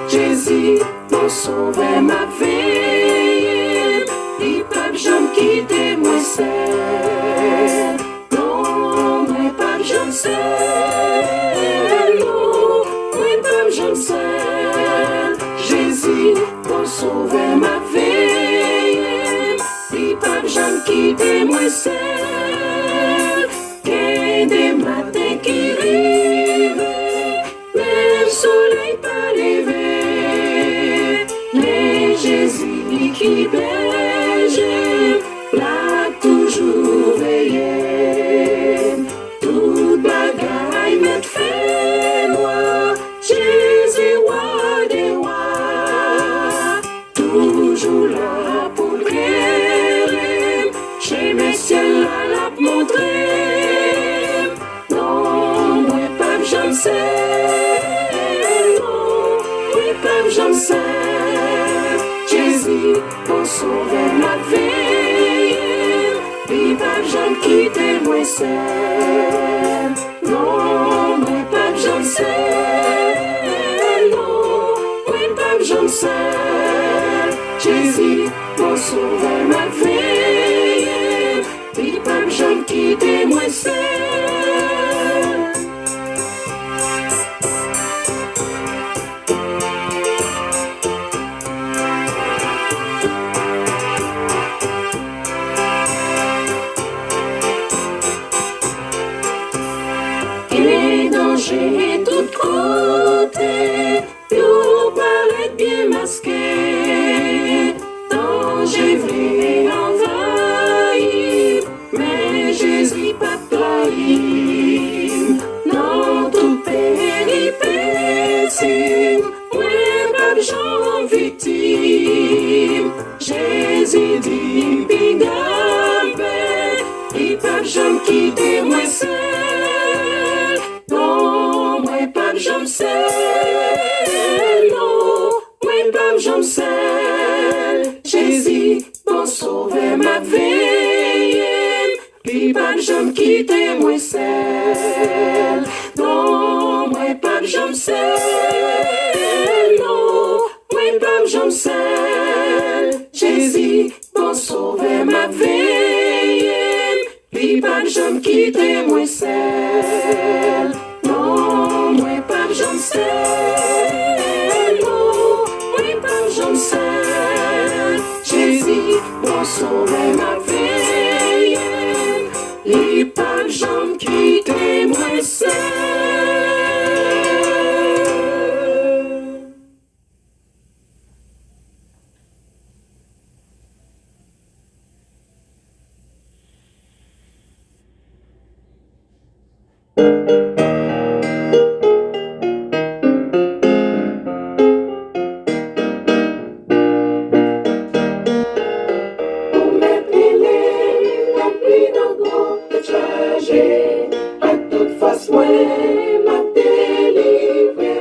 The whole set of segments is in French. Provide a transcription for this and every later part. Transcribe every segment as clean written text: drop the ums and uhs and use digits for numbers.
Jésus, mon sauveur m'a veillé, il pas jamais quitté moi seul. Non, moi pas jamais seul. Non, moi pas jamais seul. Jésus, mon sauveur m'a veillé, il pas jamais quitté moi seul. Et des matins qui rivent, le soleil pas levé, mais Jésus qui berge, l'a toujours veillé. Toute bagaille m'est fait moi, Jésus roi des rois, toujours là pour créer, chez mes cieux là l'a montré. Non, moi pas j'en sais, non, moi pas j'en sais. Jésus, mon sauveur m'a veillé, il pas j'en quitter moi seul. Non, moi pas j'en sais, non, moi pas j'en sais. Jésus, mon sauveur m'a veillé, il pas j'en quitter moi seul. danger tout côté, yo paraît bien masqué. Danger vrai envahir, mais Jésus pas trahi. Dans tout péripétie, moi pas j'en victime. Jésus dit pigabé, il pas j'en quitter moi seul. Non, moi pas j'en seul. Non, moi pas j'en seul. Jésus pour sauver ma vie, il pas j'en quitter moi seul. Non, moi pas j'en seul. Non, moi pas j'en seul. Jésus pour sauver ma vie, il pas j'en quitter moi seul. Non, moi pas j'en seul. Non, moi pas j'en seul. Jésus pour sauver ma vie, il pas j'en quitter moi seul. À toute face, moi, m'a délivré.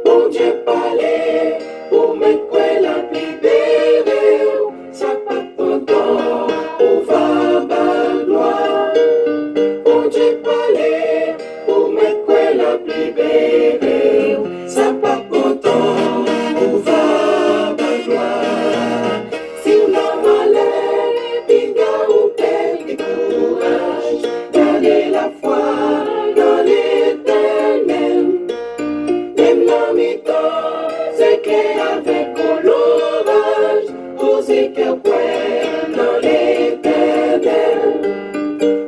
Mon Dieu parlait pour mettre quoi la libérer. Ça pas content, on va bas gloire. Mon Dieu parlait pour mettre quoi la libérer. Ça pas content, on va bas gloire. Si on a malheur, pinga ou perdre courage. Gardez la foi dans l'Éternel. Même dans mes temps, c'est qu'avec l'orage, osez que point dans l'Éternel.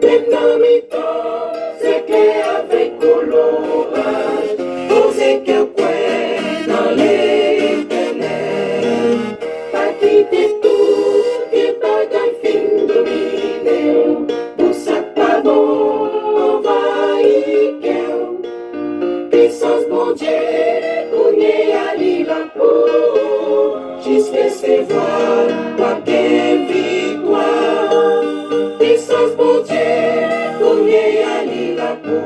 Même dans mes temps, c'est qu'avec l'orage, osez que point dans l'Éternel. Pas quitter tout, qui pas d'un film dominé. Pour ça pas bon, on va y faire. Puissance bon Dieu, qu'on y allie la peau. Jusqu'à ses voix, pas qu'une victoire. Puissance bon Dieu, qu'on y allie la peau.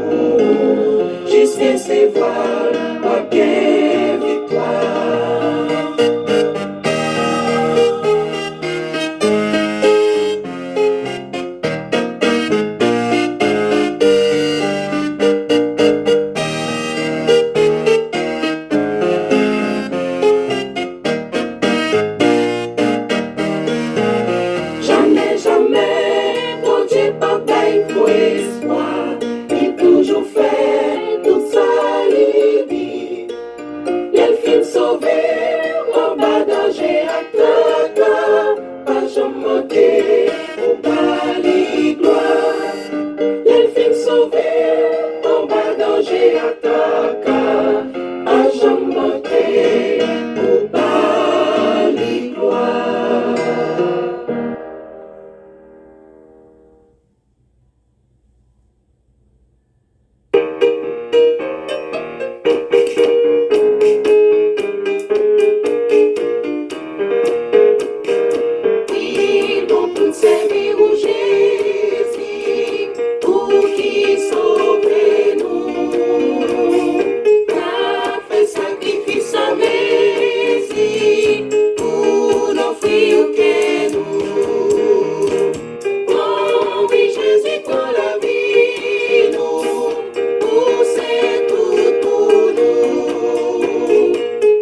Jusqu'à ses voix, pas qu'une victoire. Jamais, jamais, bon Dieu, pas bail pour espoir. Il toujours fait tout ça, il dit. Il film sauvé, en bas danger à caca. Pas jamais manqué, pour pas les gloire. Il film sauvé, en bas danger à caca. Pas jamais manqué, pour pas les gloire. Ils vont tous servir au Jésus pour qu'il sauve nous. Qu'a fait sacrifice à Messie pour l'offrir que nous. Oh oui, Jésus prend la vie, nous, pour c'est tout pour nous.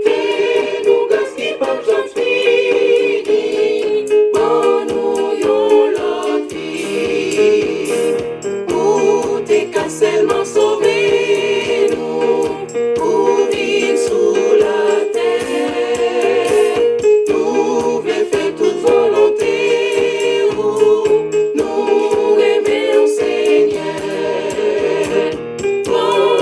Fais-nous grâce qui pas j'en fini, pour nous yon l'autre vie. Pour tes cas seulement sauver nous, pour vivre sous la terre. Nous voulons faire toute volonté, nous aimer au Seigneur. Oh,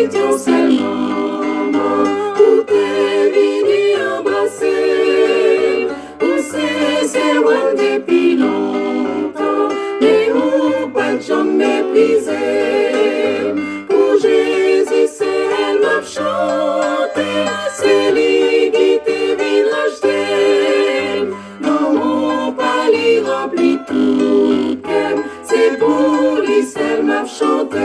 étions seulement, où t'es venu embrasser, où c'est loin depuis longtemps, mais où pas de gens méprisés. Pour Jésus, c'est m'a chanté, c'est lui qui t'est venu l'acheter. Non, mon pali rempli tout cœur, c'est pour lui seul m'a chanté.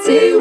See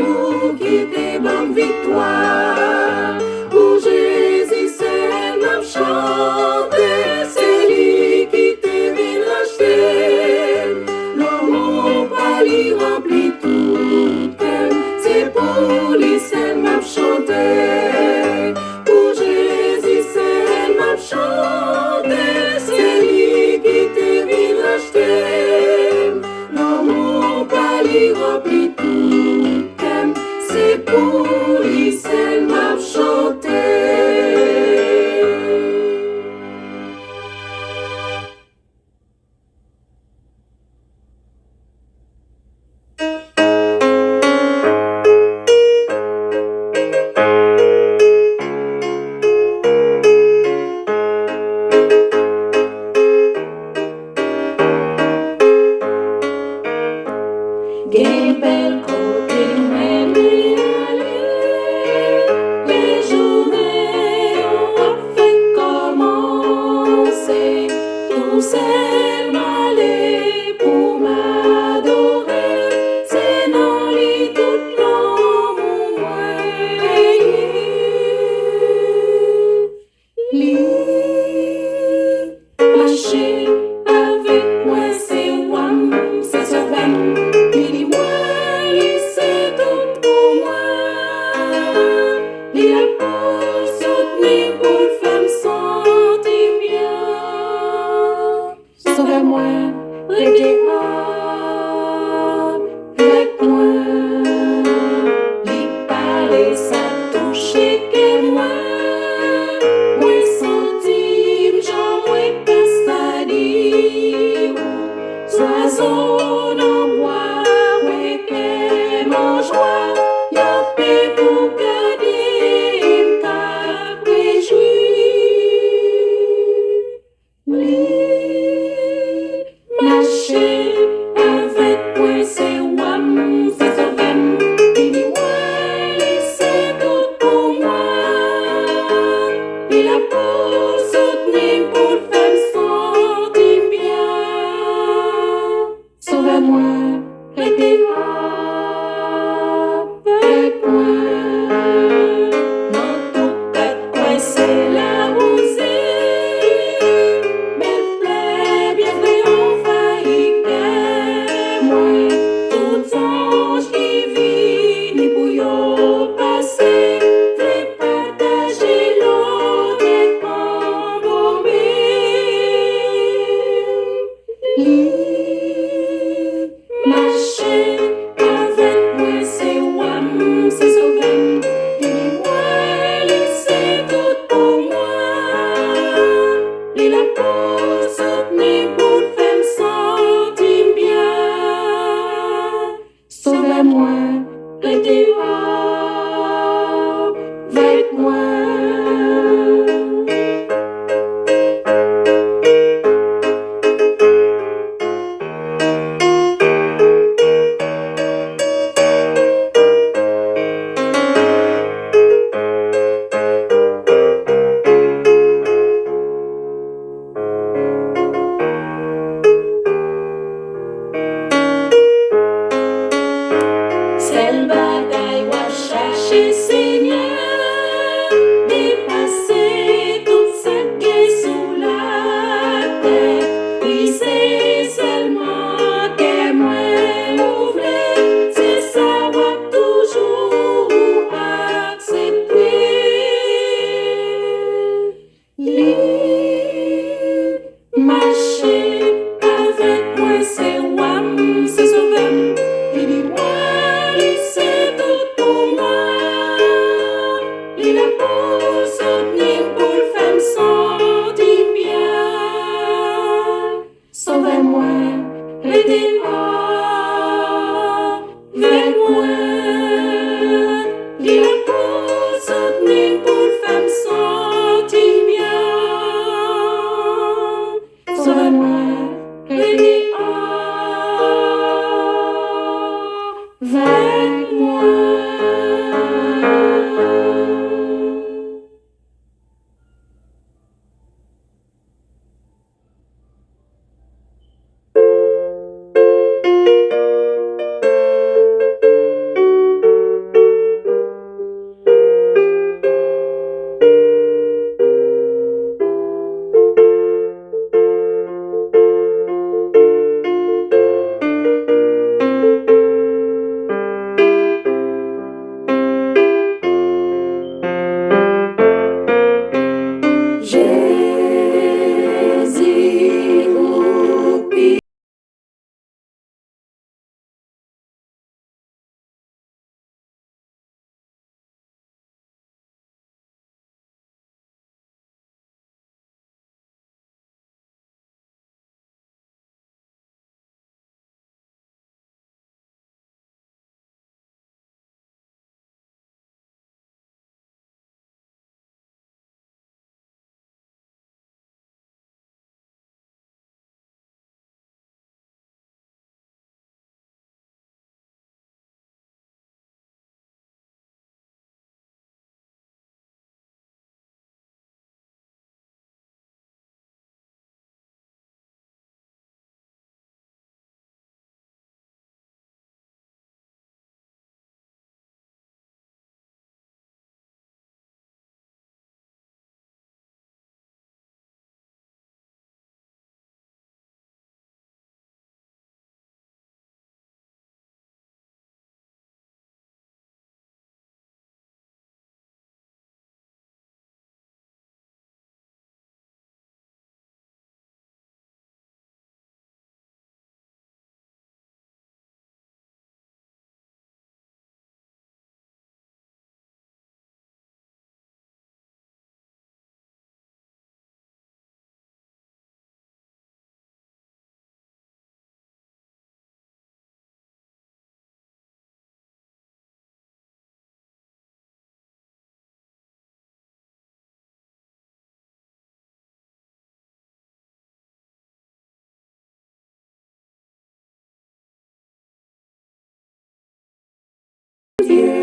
Dieu.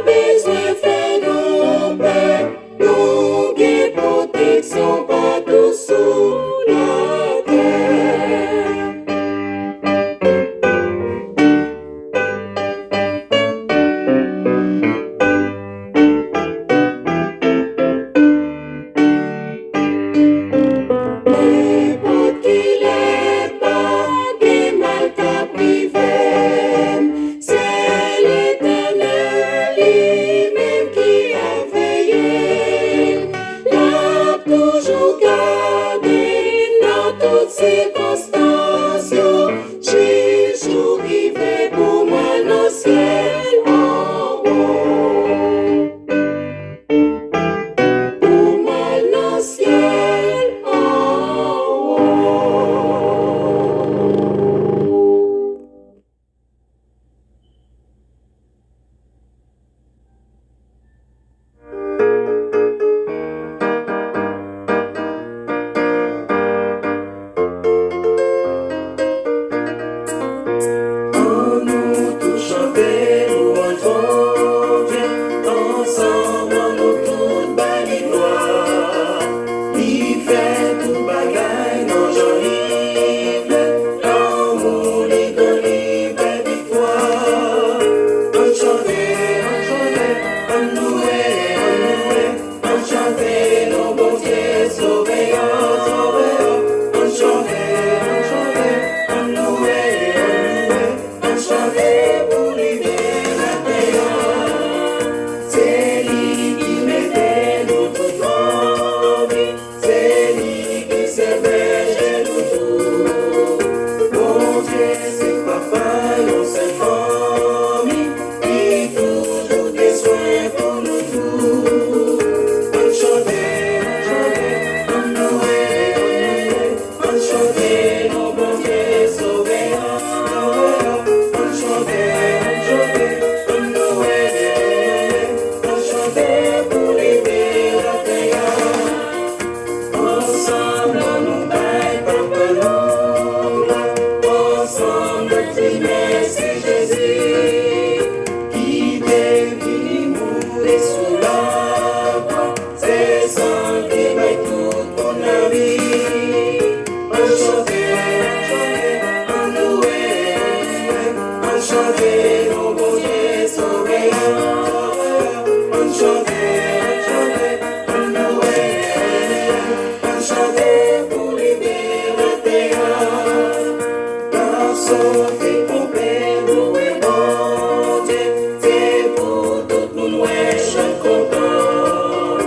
pas besoin faire non peur, nous gain protection partout sous la terre. N'importe qui l'est pas, des mal qu'a privé, c'est l'Éternel lui-même qui a veillé, l'a toujours gardé dans toutes circonstances, j'ai toujours rivé pour moi dans le ciel en haut, pour moi dans le ciel en haut. En nous tous chanter louange bon Dieu, ensemble en nous toutes bas gloire. Il fait tout bagaille non joli, l'amour li donne belle victoire. On chante, on louer, on chante nos bons Dieu sauveur, sauveur. On chante, on louer, on chante pour libérer la terre. C'est lui qui mettait nous tout en vie, c'est lui qui s'héberge nous tout. Mon Dieu, c'est papa, on s'est famille, qui toujours des soins pour nous tous. On chante, on louait, on chante nos bons Dieu sauveur. On chante, on louait, on chante pour libérer la terre. Ensemble nous baille papa nous, ensemble dis merci Jésus, qui devient mourir sous la croix, c'est son qui baille tout pour la vie. On chante, on louait, on chante nos bons Dieu sauveur. On chante, on louait, on chante pour libérer la terre. La sauver pour paix, louer bon Dieu, c'est pour tout nous louer, chante content.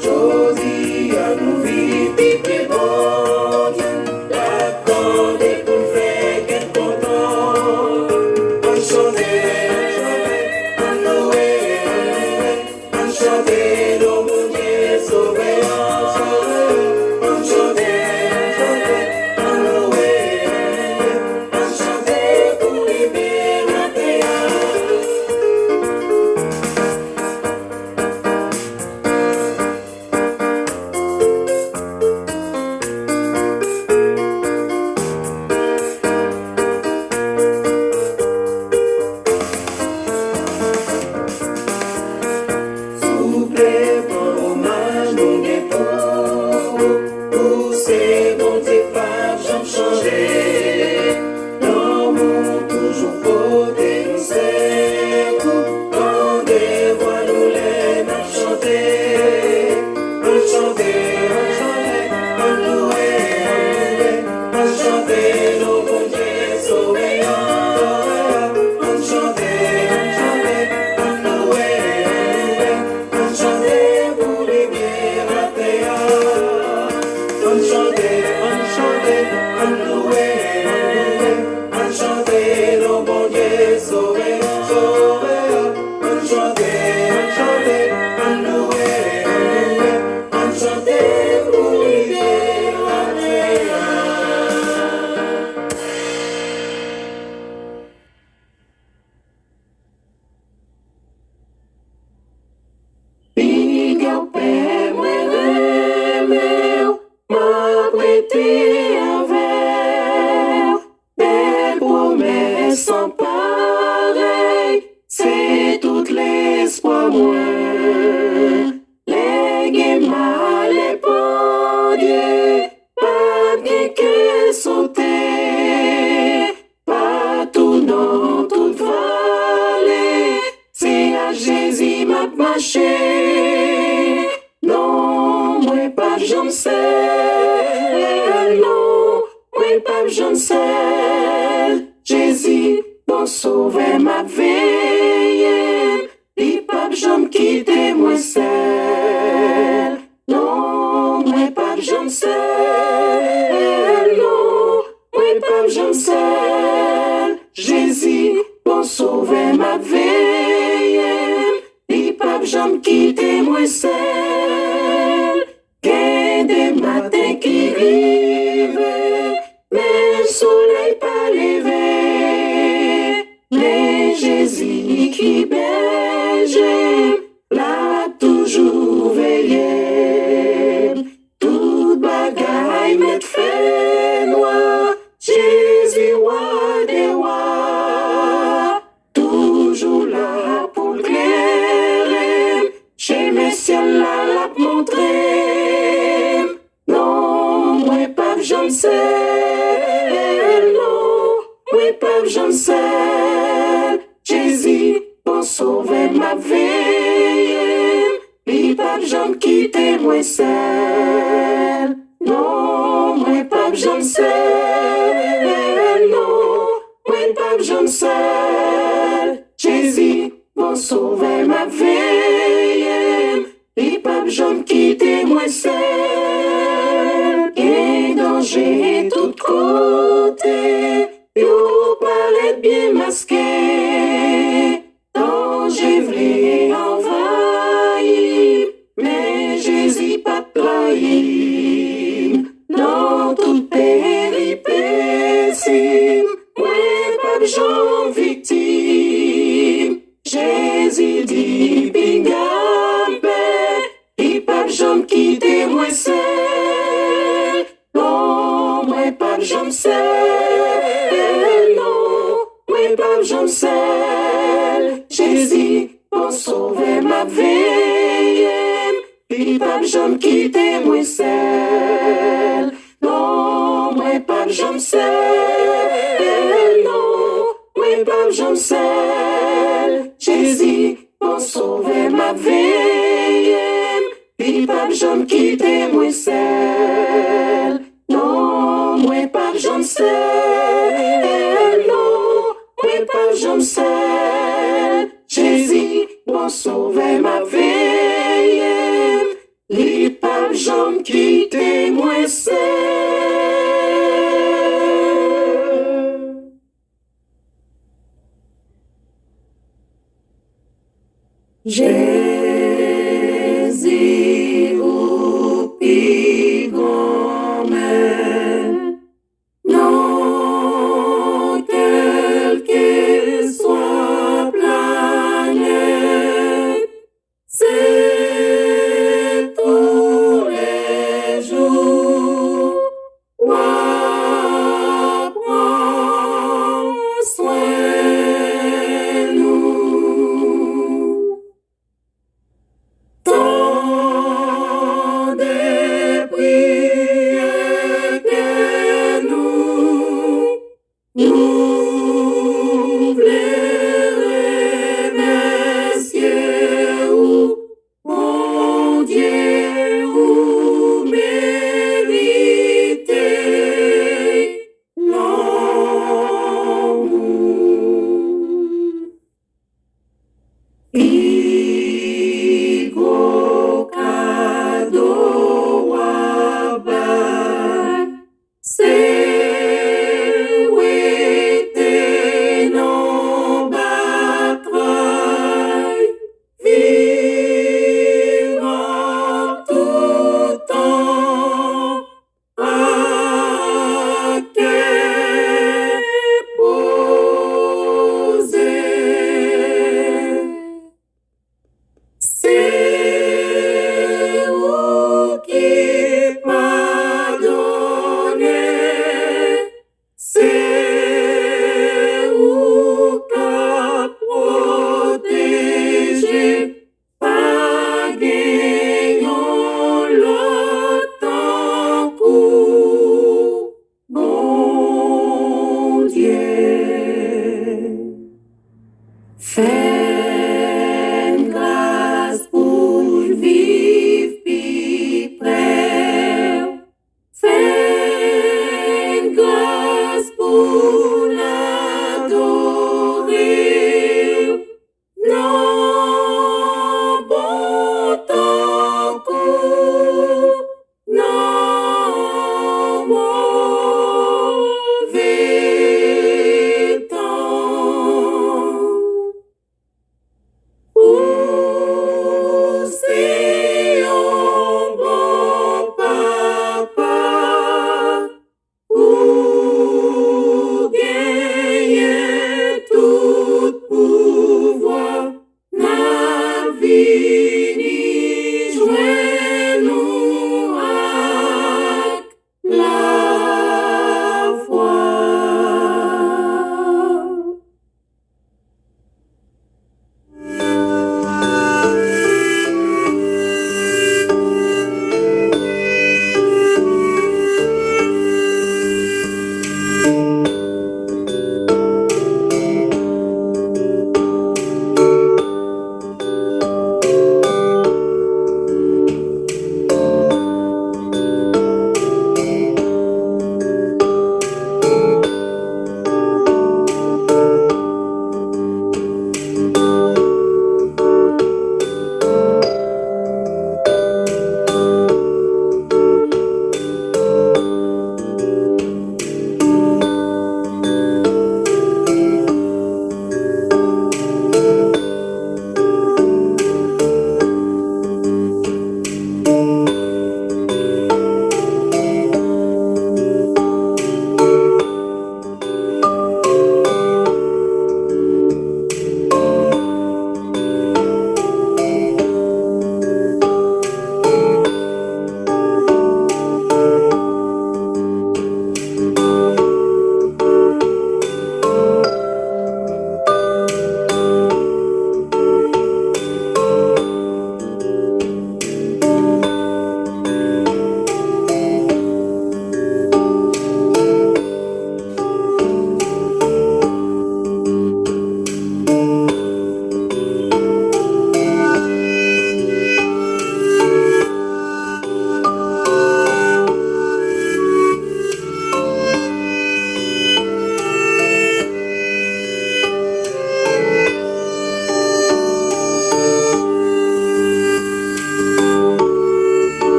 Josie à nous vivre, piquer bon Dieu, l'accorder pour faire qu'elle content. On chante, on louait, on chante nos bons Dieu sauveur, sauveur. On chante, on louait, on chante pour libérer la terre. Souple pour hommage nous gain pour ces bons Dieu pas jamais changé. L'amour toujours porté nous secours, quand des voix nous les mêmes chanter. On chante, on louait, on chante nos bons Dieu sauveur. On chante, on louait, on chante pour libérer la terre. On chante, on louait, on chante nos bons Dieu sauveur, sauveur. On chante, on louait, on chante pour libérer la terre. Big up, moi, m'a prêté un verre, belle promesse sans pareil, c'est toutes les moi. Les guémas, les podiers, pas que sauter, partout dans toute vallée, c'est à Jésus m'a marché. Non, moi pas j'en sais, non, moi pas j'en sais. Jésus, bon sauver ma vie, il pas j'en quitter moi seul. Non, moi pas j'en sais, non, moi pas j'en sais. Jésus, bon sauver ma vie, il pas j'en quitter moi seul. Qu'un des matins qui rive, mais le soleil pas levé, mais Jésus qui berge, l'a toujours veillé. Tout bagaille m'est fait noir, Jésus roi des rois, toujours là pour clairer, chez mes ciels là l'a montré. Non, moi pas j'en sais, non, moi pas j'en sais. Jésus, pour sauver ma vie, il pas j'en quitter moi seul. Non, moi pas j'en sais, non, moi pas j'en sais. Jésus, pour sauver ma vie, il pas j'en quitter moi seul. Et danger tout côté, yo paraît bien masqué. Danger vle envahir, mais Jésus pas trahi. Dans toute péripétie, moi pas j'en victime. Jésus dit pingambe, il pas j'en quitter moi seul. Non, moi pas j'en sais, non, moi pas j'en sais. Jésus, pour sauver ma vie, il pas j'en quitter moi seul. Non, moi pas j'en sais, non, moi pas j'en sais. Jésus, pour sauver ma vie, il pas j'en quitter moi seul. Non, moi pas j'en sais, non, moi pas j'en sais. Jésus, pour sauver ma vie, il pas j'en quitter moi seul. Jésus.